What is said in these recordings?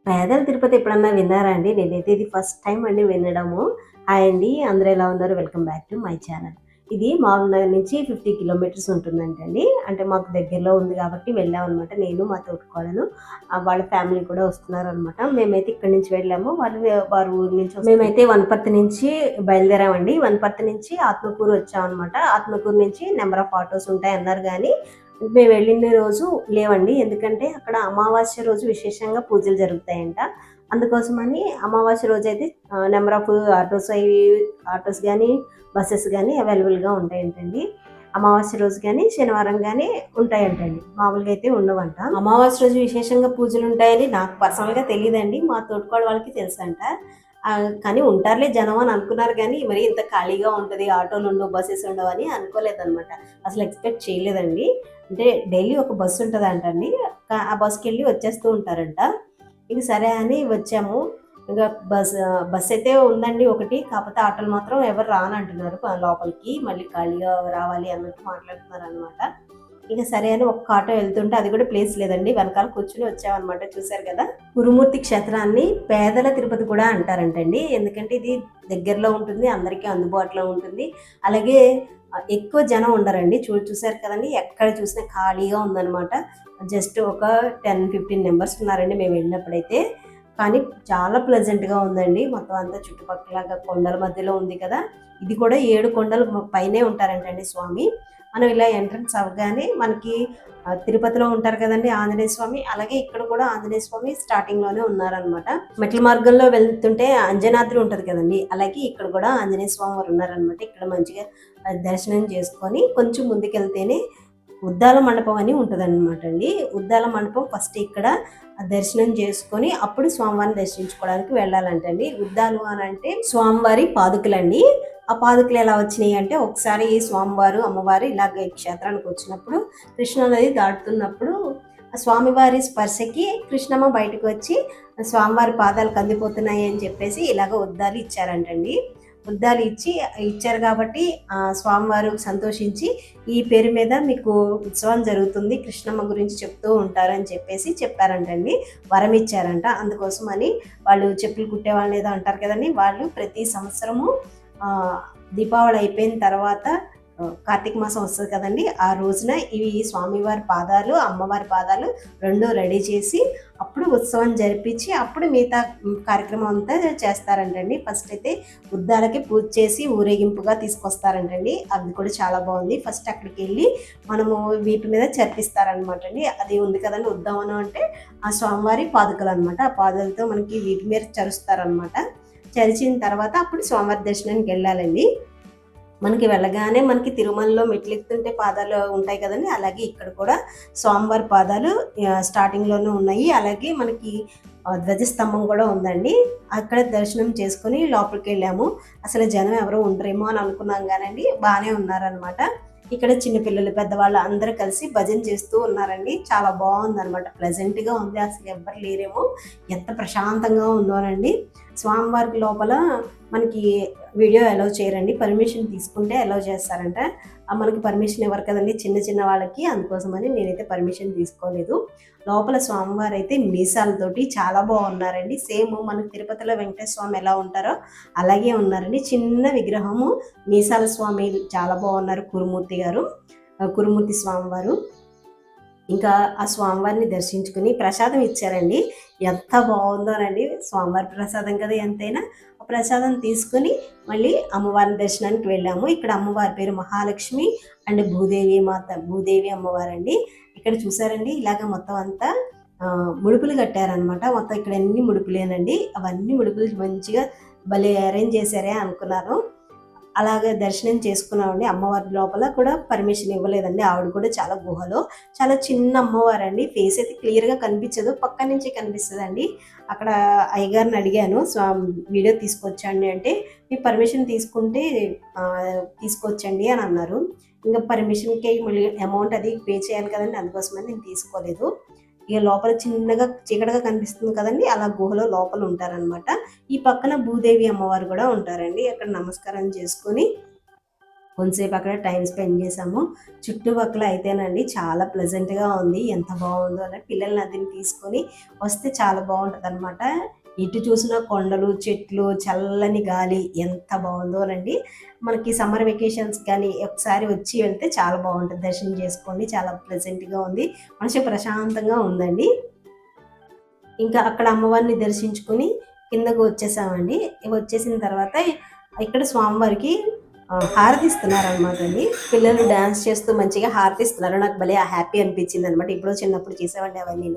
పేదల తిరుపతి ఎప్పుడన్నా విన్నారా అండి? నేనైతే ఇది ఫస్ట్ టైమ్ అండి వినడము. హాయ్ అండి. అందరూ ఎలా ఉన్నారు? Welcome back to my channel. ఇది మహబూబ్‌నగర్ నుంచి 50 కిలోమీటర్స్ ఉంటుందంటండి. అంటే మాకు దగ్గరలో ఉంది కాబట్టి వెళ్ళామనమాట. నేను మా తోటికోడలు వాళ్ళ ఫ్యామిలీ కూడా వస్తున్నారనమాట. మేమైతే ఇక్కడి నుంచి వెళ్ళాము. వారి ఊరు నుంచి మేమైతే వనపర్తి నుంచి బయలుదేరామండి. వనపర్తి నుంచి ఆత్మకూరు వచ్చామనమాట. ఆత్మకూరు నుంచి నంబర్ ఆఫ్ ఆటోస్ ఉంటాయన్నారు గానీ మేము వెళ్ళిన రోజు లేవండి. ఎందుకంటే అక్కడ అమావాస్య రోజు విశేషంగా పూజలు జరుగుతాయంట. అందుకోసమని అమావాస్య రోజైతే నంబర్ ఆఫ్ ఆటోస్ గానీ, బసెస్ గానీ అవైలబుల్‌గా ఉంటాయంటండి. అమావాస్య రోజు గానీ, శనివారం గానీ ఉంటాయంటండి. మామూలుగా అయితే ఉండవంట. అమావాస్య రోజు విశేషంగా పూజలుంటాయని నాకు పర్సనల్‌గా తెలీదండి. మా తోటికోడలు వాళ్ళకి తెలుసంట. కానీ ఉంటారులే జనం అని అనుకున్నారు గానీ, మరి ఇంత ఖాళీగా ఉంటది, ఆటోలుండవు, బసెస్ ఉండవని అనుకోలేదనమాట. అసలు ఎక్స్‌పెక్ట్ చేయలేదండి. అంటే డైలీ ఒక బస్సు ఉంటదంటండి. ఆ బస్‌కెళ్ళి వచ్చేస్తూ ఉంటారంట. ఇక సరే అని వచ్చాము. ఇంక బస్సయితే ఉందండి ఒకటి. కాపోతే ఆటోలు మాత్రం ఎవరు రానంటున్నారు లోపలికి. మళ్ళీ ఖాళీగా రావాలి అన్నట్టు మాట్లాడుతున్నారనమాట. ఇక సరే అని ఒక్క ఆటో వెళ్తుంటే అది కూడా ప్లేస్ లేదండి. వెనకాల కూర్చొని వచ్చామనమాట. చూసారు కదా! గురుమూర్తి క్షేత్రాన్ని పేదల తిరుపతి కూడా అంటారంటండి. ఎందుకంటే ఇది దగ్గరలో ఉంటుంది. అందరికీ అందుబాటులో ఉంటుంది. అలాగే ఎక్కువ జనం ఉండరండి. చూసారు కదండీ! ఎక్కడ చూసినా ఖాళీగా ఉందనమాట. జస్ట్ ఒక 10, 15 మెంబర్స్ ఉన్నారండి మేము వెళ్ళినప్పుడైతే. కానీ చాలా ప్లెజెంట్‌గా ఉందండి. మొత్తం అంతా చుట్టుపక్కల కొండల మధ్యలో ఉంది కదా! ఇది కూడా 7 కొండల పైనే ఉంటారంటండి స్వామి. మనం ఇలా ఎంట్రన్స్ అవ్వగానే మనకి తిరుపతిలో ఉంటారు కదండీ ఆంజనేయ స్వామి. అలాగే ఇక్కడ కూడా ఆంజనేయ స్వామి స్టార్టింగ్‌లోనే ఉన్నారనమాట. మెట్ల మార్గంలో వెళ్తుంటే అంజనాద్రి ఉంటది కదండీ! అలాగే ఇక్కడ కూడా ఆంజనేయ స్వామి వారు ఉన్నారనమాట. ఇక్కడ మంచిగా దర్శనం చేసుకొని కొంచెం ముందుకెళ్తేనే ఉద్దాల మండపం అని ఉంటదనమాట అండి. ఉద్దాల మండపం ఫస్ట్ ఇక్కడ దర్శనం చేసుకొని అప్పుడు స్వామివారిని దర్శించుకోవడానికి వెళ్ళాలంటండి. ఉద్దాలు అనంటే స్వామివారి పాదుకలండి. ఆ పాదుకలు ఎలా వచ్చినాయి అంటే ఒకసారి స్వామివారు, అమ్మవారు ఇలాగ ఈ క్షేత్రానికి వచ్చినప్పుడు కృష్ణా నది దాటుతున్నప్పుడు ఆ స్వామివారి స్పర్శకి కృష్ణమ్మ బయటకు వచ్చి స్వామివారి పాదాలు కందిపోతున్నాయి అని చెప్పేసి ఇలాగ ఉద్దాలు ఇచ్చారంటండి. ఉద్దాలు ఇచ్చారు కాబట్టి స్వామివారు సంతోషించి ఈ పేరు మీద మీకు ఉత్సవం జరుగుతుంది కృష్ణమ్మ గురించి చెప్తూ ఉంటారని చెప్పేసి చెప్పారంటండి. వరం ఇచ్చారంట. అందుకోసమని వాళ్ళు చెప్పులు కుట్టే వాళ్ళు ఏదో అంటారు కదండీ! వాళ్ళు ప్రతి సంవత్సరము దీపావళి అయిపోయిన తర్వాత కార్తీక మాసం వస్తది కదండీ! ఆ రోజున ఇవి స్వామివారి పాదాలు, అమ్మవారి పాదాలు 2 రెడీ చేసి అప్పుడు ఉత్సవం జరిపించి అప్పుడు మిగతా కార్యక్రమం అంతా చేస్తారంటండి. ఫస్ట్ అయితే ఉద్దాలకి పూజ చేసి ఊరేగింపుగా తీసుకొస్తారంటండి. అది కూడా చాలా బాగుంది. ఫస్ట్ అక్కడికెళ్ళి మనము వీపు మీద చర్పిస్తారనమాట అండి. అది ఉంది కదండీ ఉద్దమనం అంటే ఆ స్వామివారి పాదుకలనమాట. ఆ పాదులతో మనకి వీపు మీద చరుస్తారనమాట. చరిచిన తర్వాత అప్పుడు స్వామివారి దర్శనానికి వెళ్ళాలండి. మనకి వెళ్ళగానే మనకి తిరుమలలో మెట్లెక్కుతుంటే పాదాలు ఉంటాయి కదండీ! అలాగే ఇక్కడ కూడా స్వామివారి పాదాలు స్టార్టింగ్‌లోనే ఉన్నాయి. అలాగే మనకి ధ్వజస్తంభం కూడా ఉందండి. అక్కడ దర్శనం చేసుకొని లోపలికెళ్ళాము. అసలు జనం ఎవరు ఉండరేమో అని అనుకున్నాం గానండి బానే ఉన్నారనమాట. ఇక్కడ చిన్న పిల్లలు, పెద్దవాళ్ళు అందరూ కలిసి భజన చేస్తూ ఉన్నారండి. చాలా బావుందనమాట. ప్లెజెంట్‌గా ఉంది. అసలు ఎవ్వరు లేరేమో! ఎంత ప్రశాంతంగా ఉందోనండి. స్వామివారికి లోపల మనకి వీడియో అలౌ చేయరండి. పర్మిషన్ తీసుకుంటే అలౌ చేస్తారంట. మనకి పర్మిషన్ ఇవ్వరు కదండీ చిన్న చిన్న వాళ్ళకి. అందుకోసమని నేనైతే పర్మిషన్ తీసుకోలేదు. లోపల స్వామివారైతే మీసాలతోటి చాలా బాగున్నారండి. సేమ్ మనకి తిరుపతిలో వెంకటేశ్వర స్వామి ఎలా ఉంటారో అలాగే ఉన్నారండి. చిన్న విగ్రహము మీసాల స్వామి చాలా బాగున్నారు కురుమూర్తి గారు. కురుమూర్తి స్వామివారు. ఇంకా ఆ స్వామివారిని దర్శించుకుని ప్రసాదం ఇచ్చారండి. ఎంత బావుందోనండి. స్వామివారి ప్రసాదం కదా ఎంతైనా. ఆ ప్రసాదం తీసుకొని మళ్ళీ అమ్మవారి దర్శనానికి వెళ్ళాము. ఇక్కడ అమ్మవారి పేరు మహాలక్ష్మి అండ్ భూదేవి అమ్మవారండి. ఇక్కడ చూసారండి ఇలాగ మొత్తం అంతా ముడుపులు కట్టారనమాట. మొత్తం ఇక్కడ అన్ని ముడుపులేనండి. అవన్నీ ముడుపులు మంచిగా భలే అరేంజ్ చేశారే అనుకున్నాను. అలాగే దర్శనం చేసుకున్నామండి. అమ్మవారి లోపల కూడా పర్మిషన్ ఇవ్వలేదండి. ఆవిడ కూడా చాలా గుహలో చాలా చిన్న అమ్మవారండి. ఫేస్ అయితే క్లియర్‌గా కనిపించదు. పక్క నుంచి కనిపిస్తదండి. అక్కడ అయ్యగారిని అడిగాను వీడియో తీసుకొచ్చండి అంటే, "మీరు పర్మిషన్ తీసుకుంటే తీసుకోవచ్చండి" అని అన్నారు. ఇంక పర్మిషన్‌కి మళ్ళీ అమౌంట్ అది పే చేయాలి కదండీ! అందుకోసమని నేను తీసుకోలేదు. ఇక లోపల చిన్నగా చీకటిగా కనిపిస్తుంది కదండీ! అలా గుహలో లోపల ఉంటారనమాట. ఈ పక్కన భూదేవి అమ్మవారు కూడా ఉంటారండి. అక్కడ నమస్కారం చేసుకొని కొంతసేపు అక్కడ టైం స్పెండ్ చేసాము. చుట్టుపక్కల అయితేనండి చాలా ప్లెజెంట్గా ఉంది. ఎంత బాగుందో అని పిల్లల్ని అదిని తీసుకొని వస్తే చాలా బాగుంటుంది అనమాట. ఇటు చూసిన కొండలు, చెట్లు, చల్లని గాలి ఎంత బాగుందోనండి. మనకి సమ్మర్ వెకేషన్స్ కానీ ఒకసారి వచ్చి వెళ్తే చాలా బాగుంటుంది. దర్శనం చేసుకోండి, చాలా ప్లెజెంట్గా ఉంది, మనసు ప్రశాంతంగా ఉందండి. ఇంకా అక్కడ అమ్మవారిని దర్శించుకుని కిందకు వచ్చేసామండి. వచ్చేసిన తర్వాత ఇక్కడ స్వామివారికి హారతి ఇస్తున్నారు అనమాట అండి. పిల్లలు డాన్స్ చేస్తూ మంచిగా హారతి ఇస్తున్నారు. నాకు భలే హ్యాపీ అనిపించింది అనమాట. ఇప్పుడు చిన్నప్పుడు చేసేవాడిని అవన్నీ.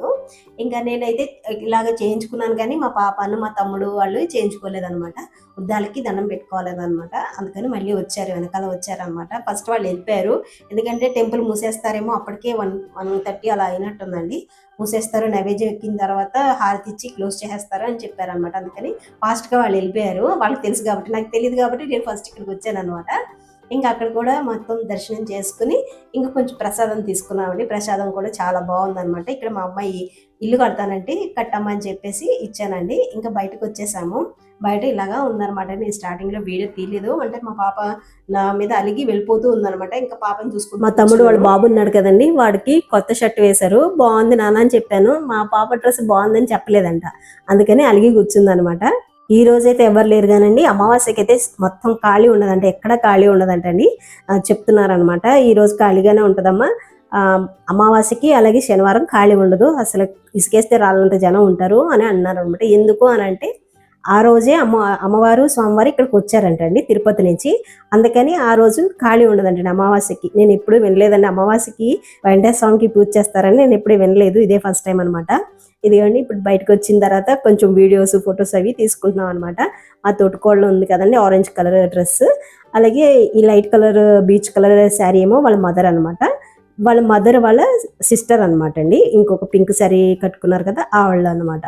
ఇంకా నేనైతే ఇలాగ చేయించుకున్నాను, కానీ మా పాపను మా తమ్ముడు వాళ్ళు చేయించుకోలేదనమాట. వృద్ధాలకి దండం పెట్టుకోలేదనమాట. అందుకని మళ్ళీ వచ్చారు, వెనకాల వచ్చారనమాట. ఫస్ట్ వాళ్ళు వెళ్ళిపోయారు, ఎందుకంటే టెంపుల్ మూసేస్తారేమో, అప్పటికే 1:30 అలా అయినట్టుందండి. మూసేస్తారు, నైవేద్యం ఎక్కిన తర్వాత హారతి ఇచ్చి క్లోజ్ చేసేస్తారు అని చెప్పారనమాట. అందుకని ఫాస్ట్గా వాళ్ళు వెళ్ళిపోయారు. వాళ్ళకి తెలుసు కాబట్టి, నాకు తెలియదు కాబట్టి నేను ఫస్ట్ ఇక్కడికి వచ్చాను అనమాట. ఇంకా అక్కడ కూడా మొత్తం దర్శనం చేసుకుని ఇంకా కొంచెం ప్రసాదం తీసుకున్నామండి. ప్రసాదం కూడా చాలా బాగుందనమాట. ఇక్కడ మా అమ్మాయి ఇల్లు కడతానంటే కట్టమ్మా అని చెప్పేసి ఇచ్చానండి. ఇంకా బయటకు వచ్చేసాము. బయట ఇలాగా ఉందనమాట. నేను స్టార్టింగ్లో వీడియో తీయలేదు, అంటే మా పాప నా మీద అలిగి వెళ్ళిపోతూ ఉందనమాట. ఇంకా పాపని చూసుకుంటూ మా తమ్ముడు వాళ్ళ బాబు ఉన్నాడు కదండి, వాడికి కొత్త షర్ట్ వేశారు. బాగుంది నాన్న అని చెప్పాను. మా పాప డ్రెస్ బాగుందని చెప్పలేదంట, అందుకని అలిగి కూర్చుందనమాట. ఈ రోజైతే ఎవరు లేరు కానండి. అమావాస్యకి అయితే మొత్తం ఖాళీ ఉండదంట, ఎక్కడ ఖాళీ ఉండదంట అండి చెప్తున్నారనమాట. ఈ రోజు ఖాళీగానే ఉంటుందమ్మా. అమావాస్యకి అలాగే శనివారం ఖాళీ ఉండదు, అసలు ఇసుకేస్తే రాళ్ళంత జనం ఉంటారు అని అన్నారు అనమాట. ఎందుకు అని అంటే ఆ రోజే అమ్మవారు స్వామివారు ఇక్కడికి వచ్చారంటండి తిరుపతి నుంచి. అందుకని ఆ రోజు ఖాళీ ఉండదండి అమావాస్యకి. నేను ఎప్పుడు వినలేదండి అమావాస్యకి వెంకటేశ్వర స్వామికి పూజ చేస్తారని నేను ఎప్పుడు వినలేదు, ఇదే ఫస్ట్ టైం అనమాట. ఇదిగోండి ఇప్పుడు బయటకు వచ్చిన తర్వాత కొంచెం వీడియోస్, ఫొటోస్ అవి తీసుకుంటున్నాం అనమాట. మా తోటికోళ్ళు ఉంది కదండి, ఆరెంజ్ కలర్ డ్రెస్, అలాగే ఈ light colour beach colour sari ఏమో వాళ్ళ మదర్ అనమాట. వాళ్ళ మదర్ వాళ్ళ సిస్టర్ అనమాట అండి. ఇంకొక పింక్ శారీ కట్టుకున్నారు కదా ఆ వాళ్ళు అనమాట.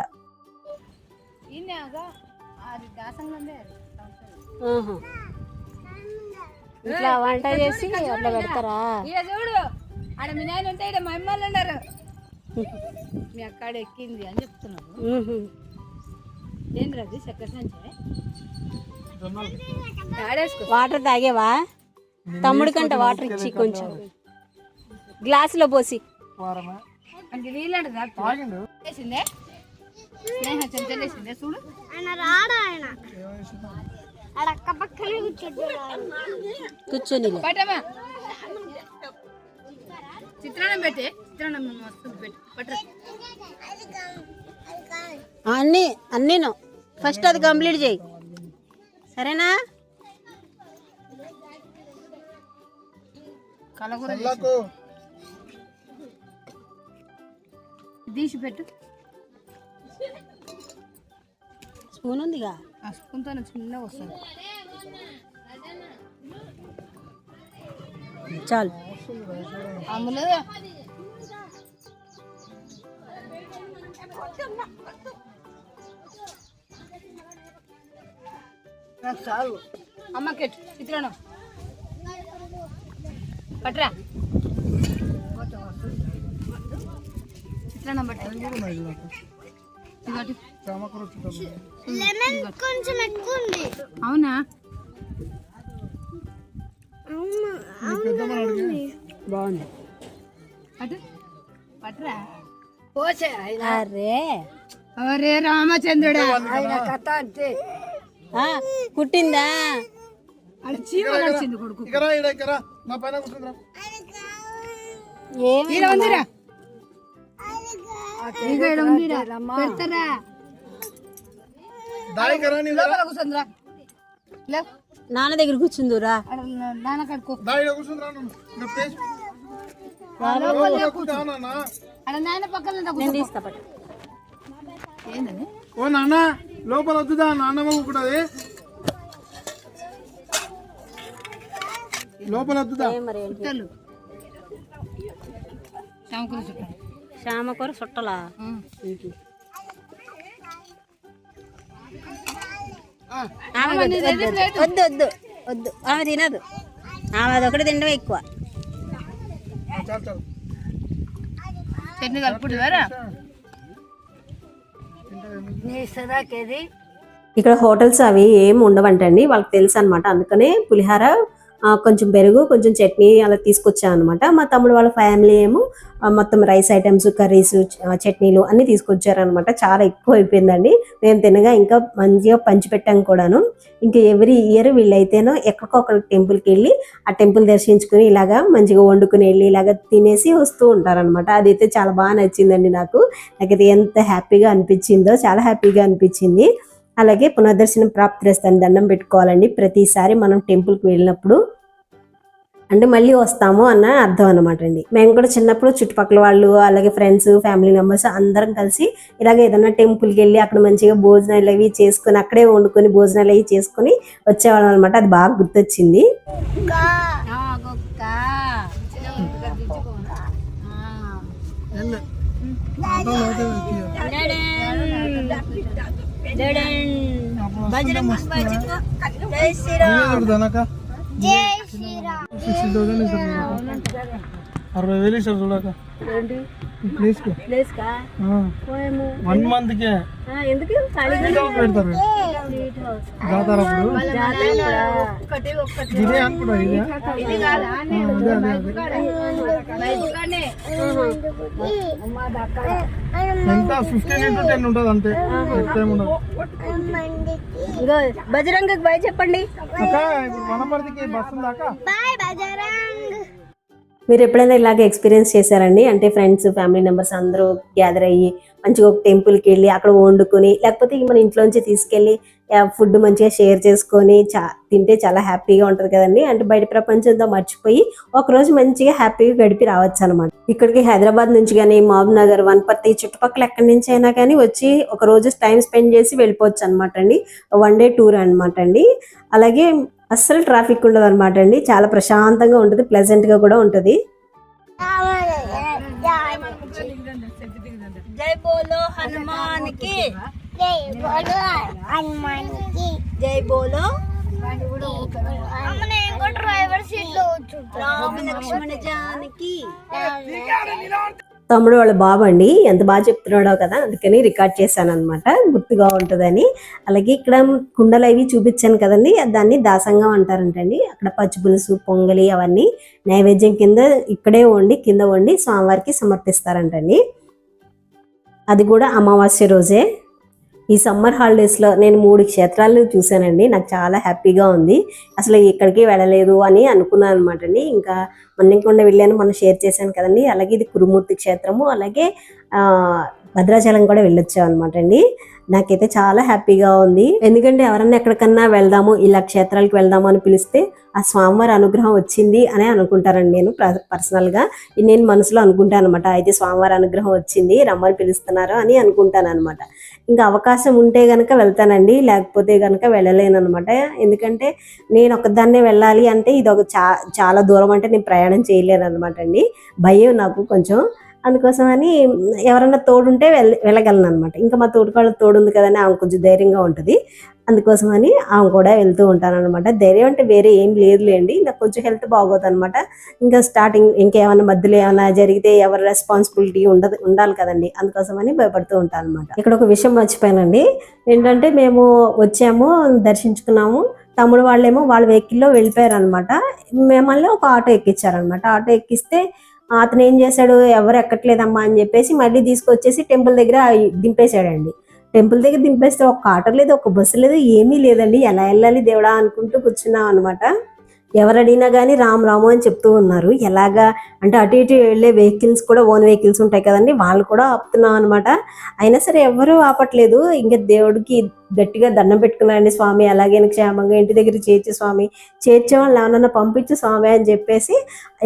ఇట్లా వంట చేసి అట్లా పెడతారా? చూడు ఆడ మీ నాయన ఉంటే ఇక్కడ మా అమ్మాళ్ళు ఉన్నారు, మీ అక్కడ ఎక్కింది అని చెప్తున్నారు. ఏం రది చక్కెర సంచే వాటర్ తాగేవా? తమ్ముడి కంట వాటర్ ఇచ్చి కొంచెం గ్లాసులో పోసి వీళ్ళంటే చూడు కూర్చొని చిత్రాన్నం పెట్టి అన్నీ ఫస్ట్ అది కంప్లీట్ చేయి, సరేనా? కలగూర తీసి పెట్టు. స్పూన్ ఉందిగా, ఆ స్పూన్తో చిన్నగా వస్తుంది చాలు. అమ్ములు చాలు. అమ్మ కెట్ చిత్రాన్నం పట్రా, చిత్రాన్నం పట్ట. కొంచెం ఎక్కువ ఉంది. అవునా? బాగుంది. అటు పట్రా. అరే రామచంద్రుడా, కథ అంటే కుట్టిందా? చీమ నడిచింది కొడుకు. నాన్న దగ్గర కూర్చుందురా, నాన్న కడుకో. ఓ నాన్న లోపల వద్దుదా, నాన్నమ్మ కూకున్నది లోపల వద్దుదా. శ్యామకూర చుట్టలా వద్దు వద్దు వద్దు, ఆమె తినదు, ఆమె అదొకటి తినడం ఎక్కువ. చట్నీ కలుపుడు వేరా. ఇక్కడ హోటల్స్ అవి ఏమి ఉండవంటండి, వాళ్ళకి తెలుసు అనమాట. అందుకనే పులిహార కొంచెం పెరుగు, కొంచెం చట్నీ అలా తీసుకొచ్చాను అనమాట. మా తమ్ముడు వాళ్ళ ఫ్యామిలీ ఏమో మొత్తం రైస్ ఐటమ్స్, కర్రీస్, చట్నీలు అన్నీ తీసుకొచ్చారనమాట. చాలా ఎక్కువ అయిపోయిందండి. మేము తినగా ఇంకా మంచిగా పంచిపెట్టాం కూడాను. ఇంకా ఎవ్రీ ఇయర్ వీళ్ళైతేనో ఎక్కడికొక టెంపుల్కి వెళ్ళి ఆ టెంపుల్ దర్శించుకుని ఇలాగా మంచిగా వండుకుని వెళ్ళి ఇలాగ తినేసి వస్తూ ఉంటారనమాట. అదైతే చాలా బాగా నచ్చిందండి నాకు. నాకైతే ఎంత హ్యాపీగా అనిపించిందో, చాలా హ్యాపీగా అనిపించింది. అలాగే పునర్దర్శనం ప్రాప్తిరస్తని దండం పెట్టుకోవాలండి ప్రతిసారి మనం టెంపుల్కి వెళ్ళినప్పుడు. అంటే మళ్ళీ వస్తాము అన్న అర్థం అనమాట అండి. మేము కూడా చిన్నప్పుడు చుట్టుపక్కల వాళ్ళు, అలాగే ఫ్రెండ్స్, ఫ్యామిలీ మెంబర్స్ అందరం కలిసి ఇలాగ ఏదైనా టెంపుల్కి వెళ్ళి అక్కడ మంచిగా భోజనాలు అవి చేసుకుని అక్కడే వండుకొని భోజనాలు అవి చేసుకుని వచ్చేవాళ్ళం అనమాట. అది బాగా గుర్తొచ్చింది. జై శ్రీరామ్ 60,000 60,000 ఇస్తారు చూడక ప్లీజ్ కా 1 month కే ఎందుకు పెడతారు జాతర అప్పుడు ఇదే అనుకుంటా ఎంత 15 into 10 ఉంటుంది అంతే ఎక్కువ ఉండదు. బజరంగకి బాయ్ చెప్పండి. వనపర్తికి బస్సు ఉందాక మీరు ఎప్పుడైనా ఇలాగే ఎక్స్పీరియన్స్ చేశారండి? అంటే ఫ్రెండ్స్, ఫ్యామిలీ మెంబర్స్ అందరూ గ్యాదర్ అయ్యి మంచిగా ఒక టెంపుల్కి వెళ్ళి అక్కడ వండుకొని, లేకపోతే మన ఇంట్లోంచి తీసుకెళ్ళి ఫుడ్ మంచిగా షేర్ చేసుకొని తింటే చాలా హ్యాపీగా ఉంటుంది కదండి. అంటే బయట ప్రపంచంతో మర్చిపోయి ఒకరోజు మంచిగా హ్యాపీగా గడిపి రావచ్చు అనమాట. ఇక్కడికి హైదరాబాద్ నుంచి కానీ, మహబూబ్ నగర్, వనపర్తి చుట్టుపక్కల ఎక్కడి నుంచి అయినా కానీ వచ్చి ఒక రోజు టైం స్పెండ్ చేసి వెళ్ళిపోవచ్చు అనమాట అండి. 1 day టూర్ అనమాట అండి. అలాగే అస్సలు ట్రాఫిక్ ఉండదు అనమాట అండి. చాలా ప్రశాంతంగా ఉంటుంది, ప్లెజెంట్ గా కూడా ఉంటుంది. జై బోలో హనుమాన్ కి, జై బోలో హనుమాన్ కి, జై బోలో డ్రైవర్ సీట్ లో రామ లక్ష్మణ జానకి. తమ్ముడు వాళ్ళ బాబు అండి, ఎంత బాగా చెప్తున్నాడో కదా, అందుకని రికార్డ్ చేశాను అనమాట, గుర్తుగా ఉంటుందని. అలాగే ఇక్కడ కుండలు అవి చూపించాను కదండి, దాన్ని దాసంగా అంటారంటండి. అక్కడ పచ్చి పులుసు, పొంగలి అవన్నీ నైవేద్యం కింద ఇక్కడే కింద వండి స్వామివారికి సమర్పిస్తారంటండి. అది కూడా అమావాస్య రోజే. ఈ సమ్మర్ హాలిడేస్లో నేను 3 క్షేత్రాలు చూశానండి. నాకు చాలా హ్యాపీగా ఉంది. అసలు ఎక్కడికి వెళ్ళలేదు అని అనుకున్నాను అనమాట అండి. ఇంకా మన్నెంకొండ వెళ్ళాను, మనం షేర్ చేశాను కదండి. అలాగే ఇది కురుమూర్తి క్షేత్రము, అలాగే భద్రాచలం కూడా వెళ్ళొచ్చాం అనమాట అండి. నాకైతే చాలా హ్యాపీగా ఉంది. ఎందుకంటే ఎవరన్నా ఎక్కడికన్నా వెళ్దాము, ఇలా క్షేత్రాలకు వెళ్దాము అని పిలిస్తే ఆ స్వామివారి అనుగ్రహం వచ్చింది అని అనుకుంటారండి. నేను పర్సనల్గా నేను మనసులో అనుకుంటాను అనమాట. అయితే స్వామివారి అనుగ్రహం వచ్చింది, రమ్మని పిలుస్తున్నారు అని అనుకుంటాను అనమాట. ఇంకా అవకాశం ఉంటే కనుక వెళ్తానండి, లేకపోతే కనుక వెళ్ళలేను అనమాట. ఎందుకంటే నేను ఒకదాన్నే వెళ్ళాలి అంటే ఇది ఒక చాలా దూరం, అంటే నేను ప్రయాణం చేయలేను అనమాట అండి. భయం నాకు కొంచెం. అందుకోసమని ఎవరన్నా తోడుంటే వెళ్ళగలను అనమాట. ఇంకా మా తోడుకోళ్ళ తోడుంది కదని ఆమె కొంచెం ధైర్యంగా ఉంటుంది. అందుకోసమని ఆమె కూడా వెళ్తూ ఉంటాను అనమాట. ధైర్యం అంటే వేరే ఏం లేదులేండి, నాకు కొంచెం హెల్త్ బాగోదు అనమాట. ఇంకా స్టార్టింగ్ ఇంకేమైనా మధ్యలో ఏమైనా జరిగితే ఎవరి రెస్పాన్సిబిలిటీ ఉండాలి కదండి, అందుకోసమని భయపడుతూ ఉంటాను అనమాట. ఇక్కడ ఒక విషయం మర్చిపోయానండి. ఏంటంటే మేము వచ్చాము, దర్శించుకున్నాము. తమ్ముడు వాళ్ళేమో వాళ్ళ వెహికల్లో వెళ్ళిపోయారు అనమాట. మిమ్మల్ని ఒక ఆటో ఎక్కించారనమాట. ఆటో ఎక్కిస్తే అతను ఏం చేశాడు, ఎవరు ఎక్కట్లేదమ్మా అని చెప్పేసి మళ్ళీ తీసుకొచ్చేసి టెంపుల్ దగ్గర దింపేశాడండి. టెంపుల్ దగ్గర దింపేస్తే ఒక ఆటో లేదు, ఒక బస్సు లేదు, ఏమీ లేదండి. ఎలా వెళ్ళాలి దేవుడా అనుకుంటూ కూర్చున్నాం అనమాట. ఎవరు అడిగినా కానీ రాము అని చెప్తూ ఉన్నారు. ఎలాగా అంటే అటు ఇటు వెళ్ళే వెహికల్స్ కూడా ఓన్ వెహికల్స్ ఉంటాయి కదండి, వాళ్ళు కూడా ఆపుతున్నాం అనమాట. అయినా సరే ఎవరు ఆపట్లేదు. ఇంకా దేవుడికి గట్టిగా దండం పెట్టుకున్నారండి. స్వామి అలాగే క్షేమంగా ఇంటి దగ్గర చేర్చు స్వామి, చేర్చే వాళ్ళు ఏమన్నా పంపించు స్వామి అని చెప్పేసి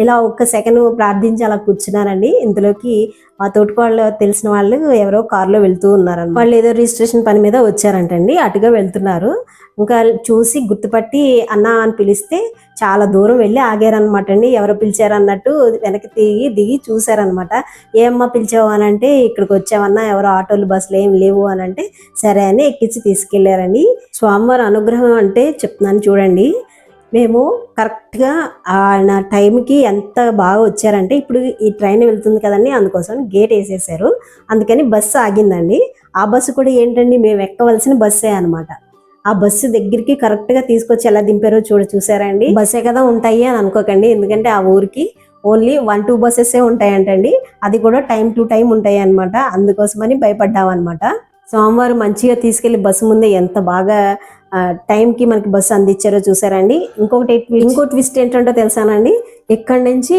ఇలా ఒక్క సెకండ్ ప్రార్థించి అలా కూర్చున్నారండి. ఇంతలోకి మా తోటికోళ్ళు తెలిసిన వాళ్ళు ఎవరో కారులో వెళ్తూ ఉన్నారని, వాళ్ళు ఏదో రిజిస్ట్రేషన్ పని మీద వచ్చారంటండి, అటుగా వెళ్తున్నారు. ఇంకా చూసి గుర్తుపట్టి అన్న అని పిలిస్తే చాలా దూరం వెళ్ళి ఆగారనమాట అండి. ఎవరో పిలిచారు అన్నట్టు వెనక్కి దిగి చూసారనమాట. ఏమ్మా పిలిచావు అని అంటే, ఇక్కడికి వచ్చామన్నా, ఎవరో ఆటోలు బస్సులు ఏం లేవు అని అంటే సరే అని ఎక్కించి తీసుకెళ్లారండి. స్వామివారి అనుగ్రహం అంటే చెప్తున్నాను చూడండి. మేము కరెక్ట్గా నా టైంకి ఎంత బాగా వచ్చారంటే, ఇప్పుడు ఈ ట్రైన్ వెళ్తుంది కదండి, అందుకోసం గేట్ వేసేసారు. అందుకని బస్సు ఆగిందండి. ఆ బస్సు కూడా ఏంటండి, మేము ఎక్కవలసిన బస్సే అనమాట. ఆ బస్సు దగ్గరికి కరెక్ట్ గా తీసుకొచ్చి ఎలా దింపారో చూసారా అండి. బస్సే కదా ఉంటాయి అని అనుకోకండి, ఎందుకంటే ఆ ఊరికి ఓన్లీ 1-2 బస్సెస్ ఉంటాయంటండి. అది కూడా టైం టు టైం ఉంటాయి అనమాట. అందుకోసమని భయపడ్డాం అనమాట. స్వామివారు మంచిగా తీసుకెళ్లి బస్సు ముందే ఎంత బాగా టైంకి మనకి బస్సు అందించారో చూసారండి. ఇంకో ట్విస్ట్ ఏంటంటో తెలుసానండి, ఇక్కడి నుంచి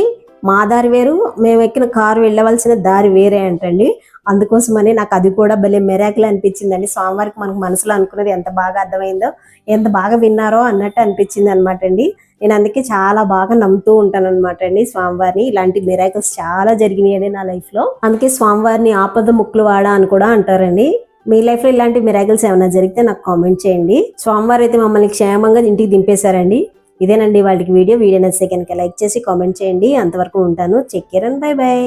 మా దారి వేరు, మేము ఎక్కిన కారు వెళ్ళవలసిన దారి వేరే అంటండి. అందుకోసమని నాకు అది కూడా భలే మెరాకిల్ అనిపించిందండి. స్వామివారికి మనకు మనసులో అనుకున్నది ఎంత బాగా అర్థమైందో, ఎంత బాగా విన్నారో అన్నట్టు అనిపించింది అనమాట అండి. నేను అందుకే చాలా బాగా నమ్ముతూ ఉంటాను అనమాట అండి స్వామివారిని. ఇలాంటి మిరాకిల్స్ చాలా జరిగినాయండి నా లైఫ్ లో. అందుకే స్వామివారిని ఆపద ముక్కులు వాడా అని కూడా అంటారండి. మీ లైఫ్ లో ఇలాంటి మిరాకిల్స్ ఏమైనా జరిగితే నాకు కామెంట్ చేయండి. స్వామివారు అయితే మమ్మల్ని క్షేమంగా ఇంటికి దింపేశారండి. ఇదేనండి వాళ్ళకి వీడియో నచ్చితే కనుక లైక్ చేసి కామెంట్ చేయండి. అంతవరకు ఉంటాను. Check care and bye by.